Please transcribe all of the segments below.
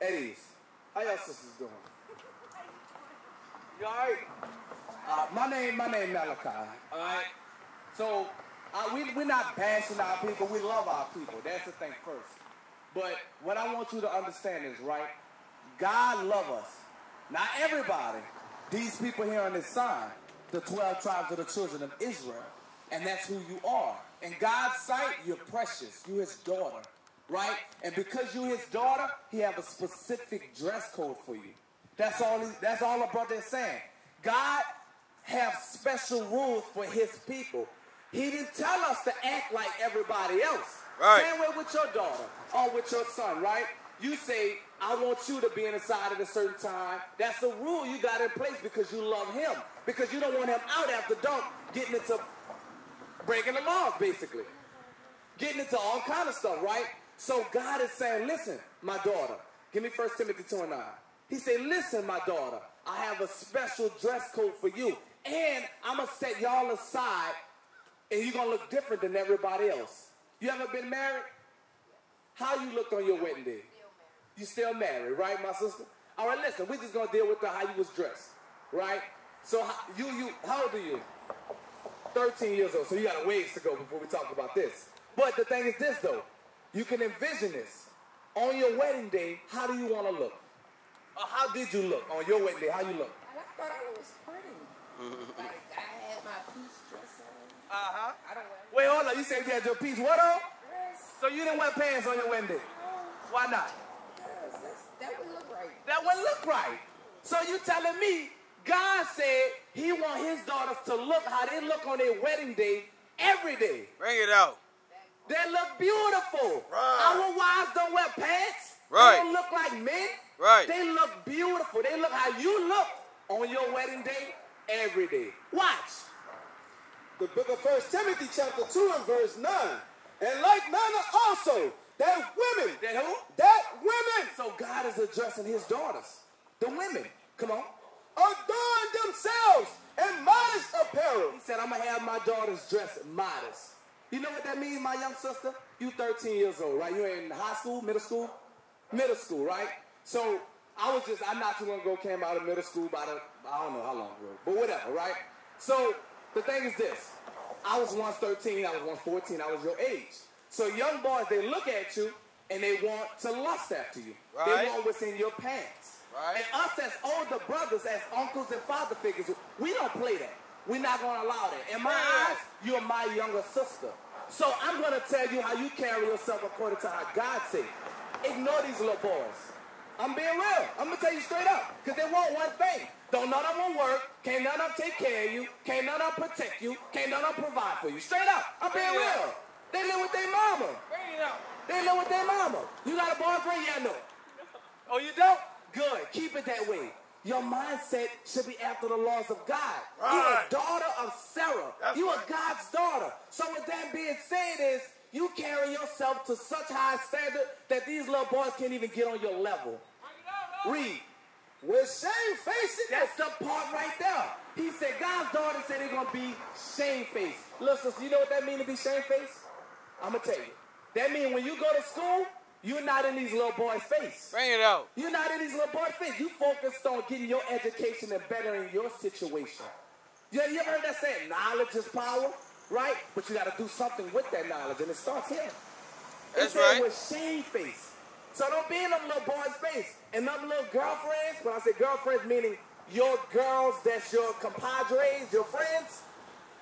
Eddie's. How y'all sisters doing? You all right? My name Malachi. All right. So we're not bashing our people. We love our people. That's the thing first. But what I want you to understand is, right, God loves us. Not everybody. These people here on this sign, the 12 tribes of the children of Israel. And that's who you are. In God's sight, you're precious. You're his daughter. Right? And because you're his daughter, he have a specific dress code for you. That's all the brother is saying. God have special rules for his people. He didn't tell us to act like everybody else. Right. Same way with your daughter or with your son, right? You say, I want you to be inside at a certain time. That's a rule you got in place because you love him. Because you don't want him out after dark getting into breaking the laws, basically. Getting into all kind of stuff, right? So God is saying, listen, my daughter. Give me 1 Timothy 2:9. He said, listen, my daughter. I have a special dress code for you. And I'm going to set y'all aside, and you're going to look different than everybody else. You ever been married? How you looked on your wedding day? You still married, right, my sister? All right, listen, we're just going to deal with how you was dressed, right? So how old are you? 13 years old, so you got a ways to go before we talk about this. But the thing is this, though. You can envision this. On your wedding day, how do you want to look? Or how did you look on your wedding day? How you look? I thought I was pretty. Like, I had my peace dress on. Uh-huh. I don't wear. Wait, hold on. You said you had your piece what on? Dress. So you didn't wear pants on your wedding day? Why not? That wouldn't look right. That wouldn't look right. So you telling me God said he want his daughters to look how they look on their wedding day every day. Bring it out. They look beautiful. Right. Our wives don't wear pants. Right. They don't look like men. Right. They look beautiful. They look how you look on your wedding day every day. Watch. The book of 1 Timothy chapter 2 and verse 9. And like manner also, that women. That who? That women. So God is addressing his daughters. The women. Come on. Adorn themselves in modest apparel. He said, I'm going to have my daughters dressed modest. You know what that means, my young sister? You 13 years old, right? You're in high school, middle school? Middle school, right? So I not too long ago came out of middle school I don't know how long ago, but whatever, right? So the thing is this. I was once 13, I was once 14, I was your age. So young boys, they look at you and they want to lust after you. Right. They want what's in your pants. Right. And us as older brothers, as uncles and father figures, we don't play that. We're not going to allow that. In my eyes, you're my younger sister. So I'm going to tell you how you carry yourself according to how God says. Ignore these little boys. I'm being real. I'm going to tell you straight up. Because they want one thing. Don't none of them work. Can't none of them take care of you. Can't none of them protect you. Can't none of them provide for you. Straight up. I'm being real. They live with their mama. They live with their mama. You got a boyfriend? Yeah, no. Oh, you don't? Good. Keep it that way. Your mindset should be after the laws of God. Right. You're a daughter of Sarah. You are right. God's daughter. So with that being said is, you carry yourself to such high standard that these little boys can't even get on your level. Read. With shamefacedness. That's the part right there. He said God's daughter said they're going to be shamefaced. Listen, you know what that means to be shamefaced? I'm going to tell you. That means when you go to school, you're not in these little boys' face. Bring it out. You're not in these little boys' face. You focused on getting your education and bettering your situation. You ever heard that saying, knowledge is power, right? But you got to do something with that knowledge, and it starts here. That's right. right. With shame face. So don't be in them little boys' face. And them little girlfriends, when I say girlfriends, meaning your girls, that's your compadres, your friends,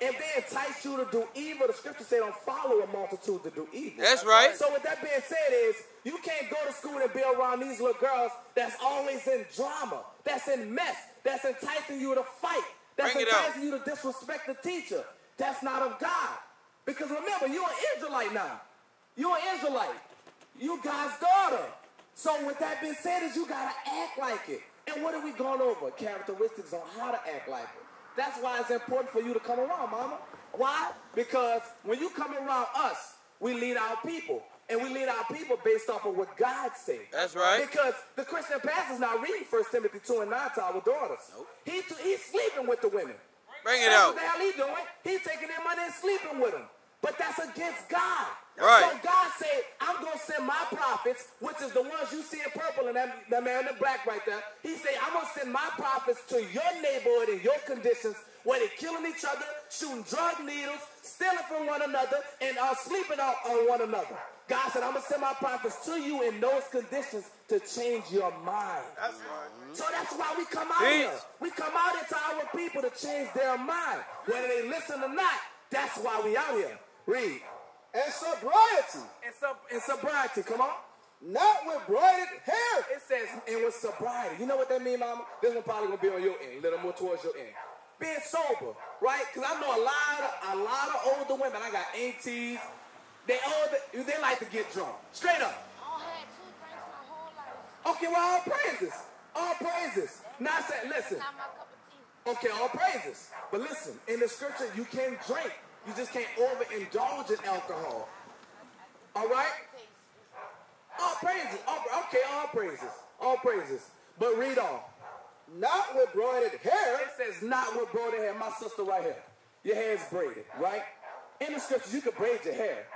if they entice you to do evil, the scripture say don't follow a multitude to do evil. That's right. So with that being said is, you can't go to school and be around these little girls that's always in drama, that's in mess, that's enticing you to fight, that's enticing you to disrespect the teacher. That's not of God. Because remember, you're an Israelite now. You're an Israelite. You God's daughter. So with that being said is you got to act like it. And what are we going over? Characteristics on how to act like it. That's why it's important for you to come around, mama. Why? Because when you come around us, we lead our people. And we lead our people based off of what God says. That's right. Because the Christian pastor's not reading 1 Timothy 2 and 9 to our daughters. Nope. He's sleeping with the women. Bring it That's out. what the hell he's doing. He's taking their money and sleeping with them. But that's against God. Right. So God said, I'm going to send my prophets, which is the ones you see in purple and that man in the black right there. He said, I'm going to send my prophets to your neighborhood and your conditions where they're killing each other, shooting drug needles, stealing from one another, and sleeping on one another. God said, I'm going to send my prophets to you in those conditions to change your mind. That's right. So that's why we come out here. We come out here to our people to change their mind. Whether they listen or not, that's why we out here. Read. And sobriety. And sobriety, come on. Not with braided hair. It says, and with sobriety. You know what that means, mama? This one probably going to be on your end, a little more towards your end. Being sober, right? Because I know a lot of older women. I got aunties. They like to get drunk. Straight up. I had 2 drinks my whole life. Okay, well, all praises. All praises. Now I said, listen. Not my cup of tea. Okay, all praises. But listen, in the scripture, you can drink. You just can't overindulge in alcohol. All right? All praises. Okay, all praises. All praises. But read on. Not with braided hair. It says not with braided hair. My sister right here. Your hair is braided, right? In the scriptures, you could braid your hair.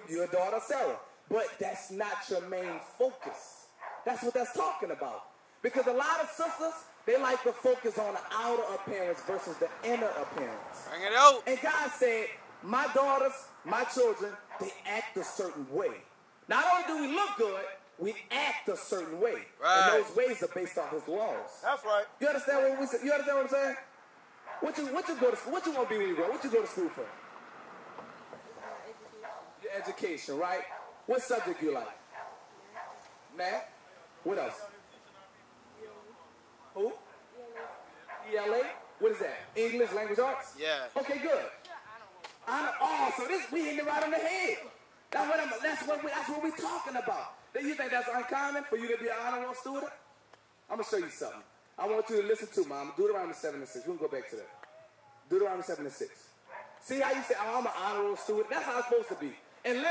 Your daughter Sarah. But that's not your main focus. That's what that's talking about. Because a lot of sisters, they like to focus on the outer appearance versus the inner appearance. Bring it out. And God said, my daughters, my children, they act a certain way. Not only do we look good, we act a certain way. Right. And those ways are based on his laws. That's right. You understand what we say? You understand what I'm saying? What you go to school? What you want to be when you grow? What you go to school for? Your education, right? What subject you like? Math? What else? Who? ELA? What is that? English Language Arts? Yeah. Okay, good. So we hitting it right on the head. That's what we're talking about. Do you think that's uncommon for you to be an honor roll student? I'm going to show you something. I want you to listen to, Mom. Deuteronomy 7 and 6. We're going to go back to that. Deuteronomy 7 and 6. See how you say, oh, I'm an honor roll student? That's how it's supposed to be. And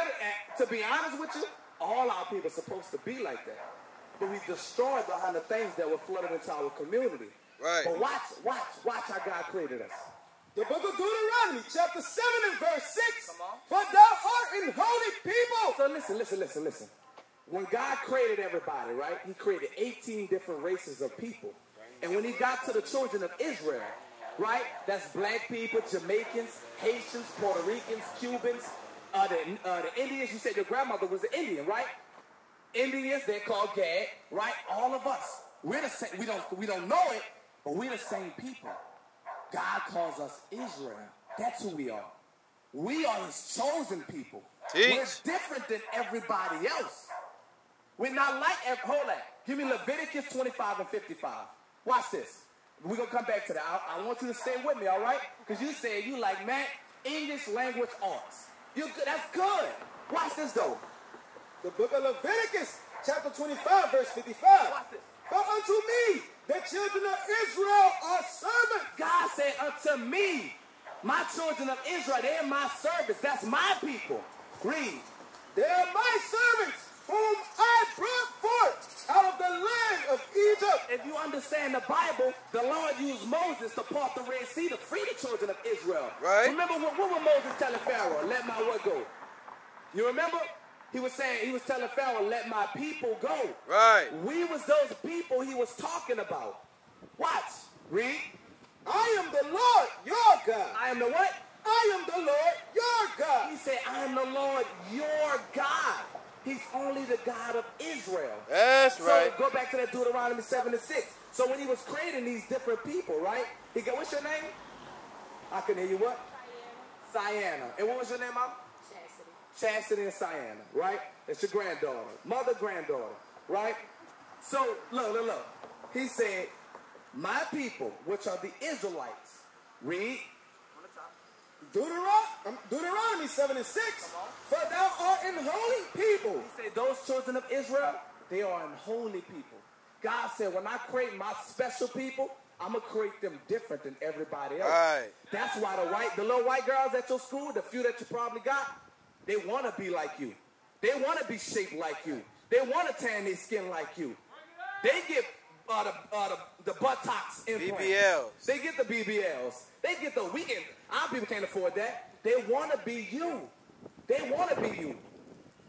to be honest with you, all our people are supposed to be like that. But we destroyed behind the things that were flooded into our community. Right. But watch how God created us. The book of Deuteronomy, chapter 7 and verse 6. Come on. For thou art an holy people. So listen. When God created everybody, right, he created 18 different races of people. And when he got to the children of Israel, right, that's black people, Jamaicans, Haitians, Puerto Ricans, Cubans, the Indians. You said your grandmother was an Indian, right? Indians, they're called Gad, right? All of us. We're the same. We don't know it, but we're the same people. God calls us Israel. That's who we are. We are his chosen people. Teach. We're different than everybody else. We're not like, hold on. Give me Leviticus 25 and 55. Watch this. We're going to come back to that. I want you to stay with me, all right? Because you said you like, man, English language arts. You good? That's good. Watch this, though. The book of Leviticus, chapter 25, verse 55. Watch this. For unto me, the children of Israel are servants. God said unto me, my children of Israel, they're my servants. That's my people. Read. They are my servants, whom I brought forth out of the land of Egypt. If you understand the Bible, the Lord used Moses to part the Red Sea to free the children of Israel. Right. Remember what was Moses telling Pharaoh? Let my what go? You remember? He was telling Pharaoh, let my people go. Right. We was those people he was talking about. Watch. Read. I am the Lord, your God. I am the what? I am the Lord, your God. He said, I am the Lord, your God. He's only the God of Israel. That's right. So go back to that Deuteronomy 7 and 6. So when he was creating these different people, right? He go, what's your name? I couldn't hear you what? Sienna. And what was your name, Mom? Chastity and Sienna, right? That's your granddaughter. Mother, granddaughter, right? So, look. He said, my people, which are the Israelites, read. Deuteronomy 7 and 6. For thou art an holy people. He said, those children of Israel, they are an holy people. God said, when I create my special people, I'm going to create them different than everybody else. Right. That's why the little white girls at your school, the few that you probably got, they want to be like you. They want to be shaped like you. They want to tan their skin like you. They get the buttocks implants. BBLs. They get the BBLs. They get the weekend. Our people can't afford that. They want to be you. They want to be you.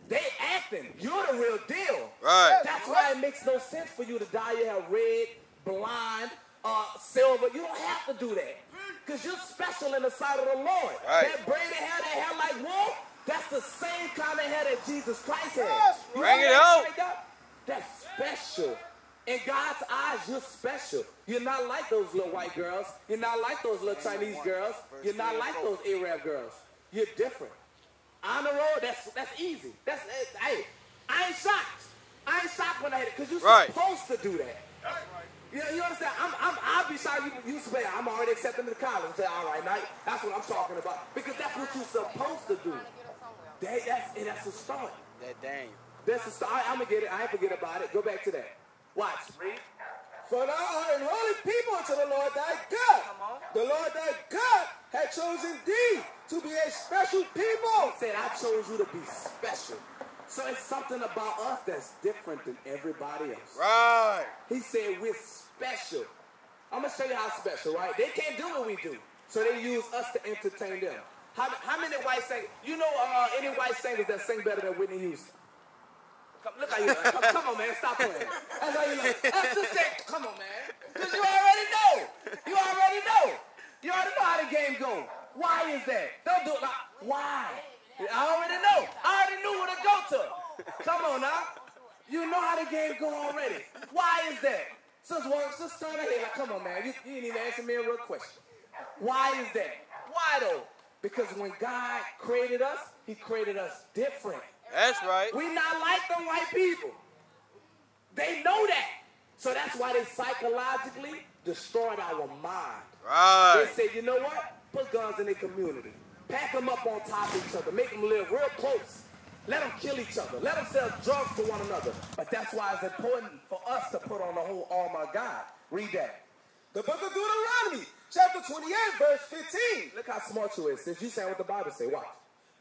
They acting. You're the real deal. Right. That's why it makes no sense for you to dye your hair red, blonde, silver. You don't have to do that. Because you're special in the sight of the Lord. Right. That braided hair, that hair like wool, that's the same kind of hair that Jesus Christ had. You Bring know it that out. right? That's special. In God's eyes, you're special. You're not like those little white girls. You're not like those little Chinese girls. You're not like those Arab girls. You're different. On the road, that's easy. Hey, I ain't shocked. I ain't shocked when I hit it, because you're supposed to do that. You understand? I'll be shocked you say, I'm already accepting the college. And say, all right, now that's what I'm talking about. Because that's what you're supposed to do. That's a start. That dang. That's a start. I'm going to get it. I ain't forget about it. Go back to that. Watch. Read. For thou art an holy people unto the Lord thy God. The Lord thy God had chosen thee to be a special people. He said, I chose you to be special. So it's something about us that's different than everybody else. Right. He said we're special. I'm going to show you how special, right? They can't do what we do. So they use us to entertain them. How many white singers? You know any white singers that sing better than Whitney Houston? Look how you come on, man. Stop playing. That's how you look. That's just say, come on, man. Because you already know. You already know. You already know how the game goes. Why is that? Don't do it like, why? I already know. I already knew where to go to. Come on now. You know how the game go already. Why is that? Sister turn her head like, come on, man. You didn't even answer me a real question. Why is that? Why though? Because when God created us, he created us different. That's right. We're not like them white people. They know that. So that's why they psychologically destroyed our mind. Right. They say, you know what? Put guns in their community. Pack them up on top of each other. Make them live real close. Let them kill each other. Let them sell drugs to one another. But that's why it's important for us to put on the whole armor of God. Read that. The book of Deuteronomy, chapter 28, verse 15. Look how smart you is. Since you saying what the Bible say, watch.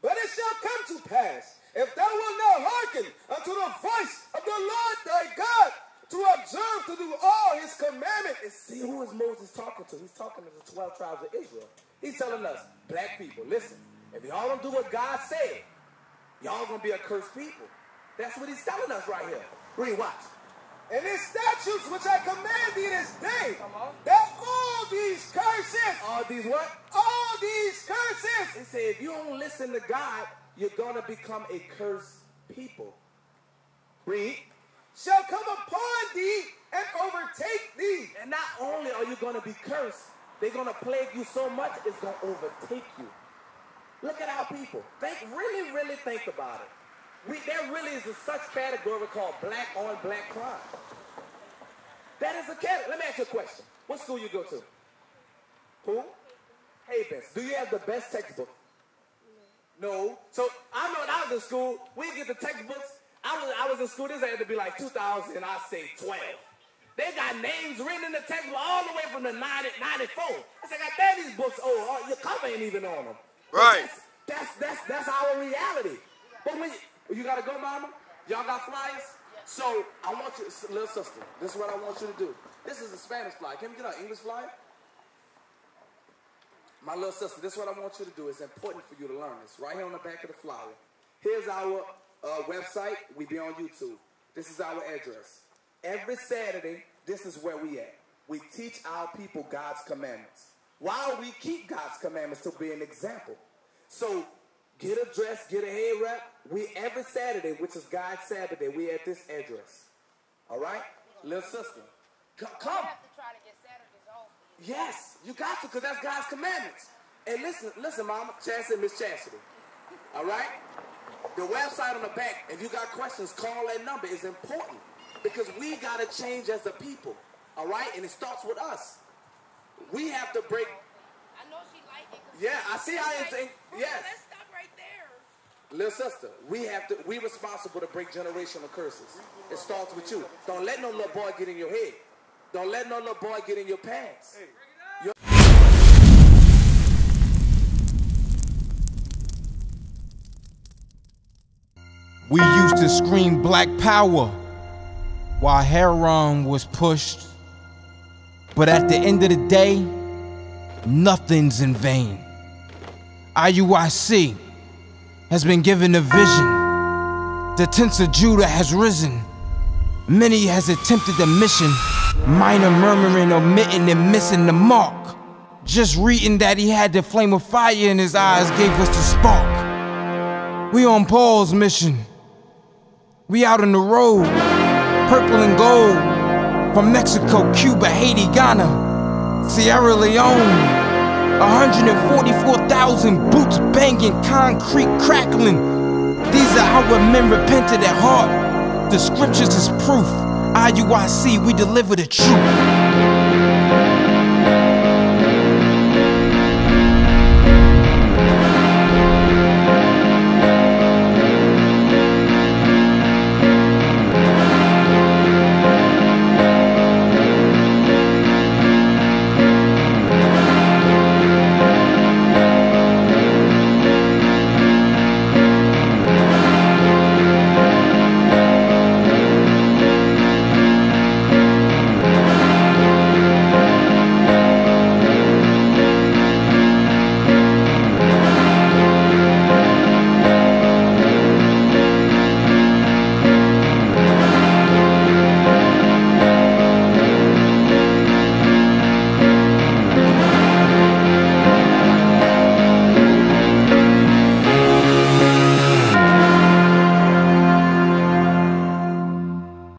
But it shall come to pass, if thou wilt not hearken unto the voice of the Lord thy God, to observe to do all his commandments. And see, who is Moses talking to? He's talking to the 12 tribes of Israel. He's telling us, black people, listen, if y'all don't do what God said, y'all gonna be a cursed people. That's what he's telling us right here. Read, watch. And his statutes which I command thee this day, that all these curses. All these what? All these curses. He said, if you don't listen to God, you're gonna become a cursed people. Read. Shall come upon thee and overtake thee. And not only are you gonna be cursed, they're gonna plague you so much it's gonna overtake you. Look at our people. Really think about it. There really is such category called black on black crime. That is a category. Let me ask you a question. What school you go to? Who? Hey, Bess. Do you have the best textbook? No. So I know when I was in school, we get the textbooks. I was in school. This had to be like 2000, and I say 12. They got names written in the textbook all the way from the 94. I said, God damn, these books old. Your cover ain't even on them. Right. That's our reality. But when you gotta go, mama. Y'all got flyers? So I want you, little sister. This is what I want you to do. This is a Spanish flyer. Can we get an English flyer? My little sister, this is what I want you to do. It's important for you to learn this. Right here on the back of the flyer. Here's our website. We be on YouTube. This is our address. Every Saturday, this is where we at. We teach our people God's commandments. While we keep God's commandments to be an example. So get a dress, get a hair wrap. We every Saturday, which is God's Sabbath day, we at this address. All right? Little sister. Come. I have to try to get Saturdays off. Yes, you got to, because that's God's commandments. And listen, Mama, Chastity, Miss Chastity. All right? The website on the back, if you got questions, call that number. It's important. Because we got to change as a people. All right? And it starts with us. We have to break. I know she like it. Yeah, I see how you think. Yes. Let's stop right there. Little sister, we responsible to break generational curses. It starts with you. Don't let no little boy get in your head. Don't let no little boy get in your pants. We used to scream black power while heroin was pushed. But at the end of the day, nothing's in vain. IUIC, has been given a vision. The tents of Judah has risen. Many has attempted the mission. Minor murmuring, omitting, and missing the mark. Just reading that he had the flame of fire in his eyes gave us the spark. We on Paul's mission. We out on the road, purple and gold. From Mexico, Cuba, Haiti, Ghana, Sierra Leone. 144,000 boots banging, concrete crackling. These are our men repented at heart. The scriptures is proof. IUIC, we deliver the truth.